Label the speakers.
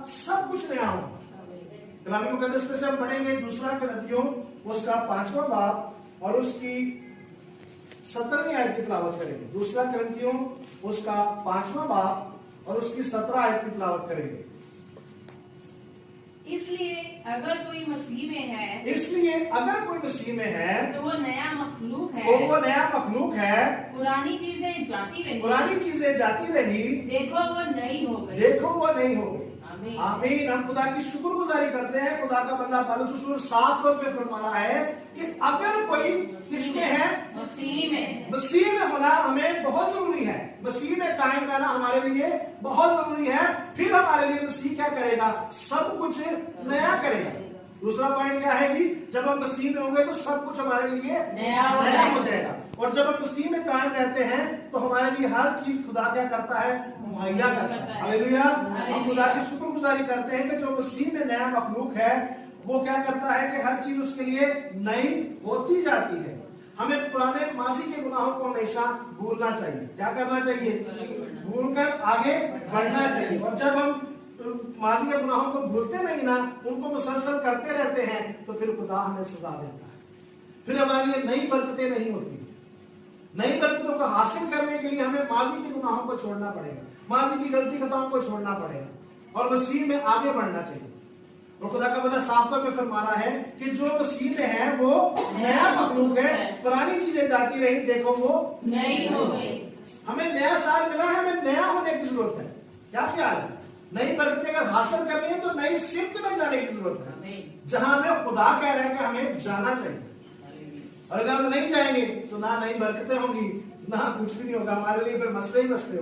Speaker 1: सब कुछ नया होगा। कलाम मुकद्दस में से हम पढ़ेंगे 2 कुरिन्थियों उसका 5वां बाब और उसकी 17वीं आयत की तिलावत करेंगे। 2 कुरिन्थियों उसका 5वां बाब और उसकी 17 आयत की तिलावत करेंगे।
Speaker 2: इसलिए अगर कोई मसीह में है तो वो नया मखलूक है, पुरानी चीजें जाती रही, देखो वो नई हो गई।
Speaker 1: आमीन। हम खुदा की शुक्रगुजारी करते हैं। खुदा का बंदा पौलुस रसूल साफ तौर पे फरमा रहा है कि अगर कोई किसमें है, मसीह में होना हमें बहुत जरूरी है। मसीह में कायम रहना हमारे लिए बहुत जरूरी है। फिर हमारे लिए मसीह क्या करेगा? सब कुछ नया करेगा। दूसरा पॉइंट क्या है कि जब हम मसीह में होंगे तो सब कुछ हमारे लिए नया हो जाएगा। और जब हम मसीह में कायम रहते हैं तो हमारे लिए हर चीज खुदा क्या करता है? मुहैया करता है। हालेलुया। हम खुदा की शुक्रगुजारी करते हैं कि जो मसीह में नया मखलूक है वो क्या करता है कि हर चीज उसके लिए नई होती जाती है। हमें पुराने माजी के गुनाहों को हमेशा भूलना चाहिए। क्या करना चाहिए? भूलकर आगे बढ़ना चाहिए। और जब हम माजी के गुनाहों को भूलते नहीं ना, उनको मुसलसल करते रहते हैं, तो फिर खुदा हमें सजा देता है। फिर हमारे लिए नई बरकतें नहीं होती। नई बरकतों को हासिल करने के लिए हमें माजी के गुनाहों को छोड़ना पड़ेगा, माजी की गलती खताओं को छोड़ना पड़ेगा और मसीह में आगे बढ़ना चाहिए। और खुदा का बंदा साफ तौर पे फरमा रहा है कि जो मसीह में है वो नया मखलूक है, पुरानी चीजें जाती रही, देखो वो
Speaker 2: नई हो गई।
Speaker 1: हमें नया साल मिला है, हमें नया होने की जरूरत है। क्या ख्याल है? नई बरकतें अगर हासिल करनी है तो नई सिमत में जाने की जरूरत है, जहां हमें खुदा कह रहे हैं कि हमें जाना चाहिए। और अगर हम नहीं जाएंगे तो ना नई बरकतें होंगी, ना कुछ भी नहीं होगा। हमारे लिए फिर मसले ही मसले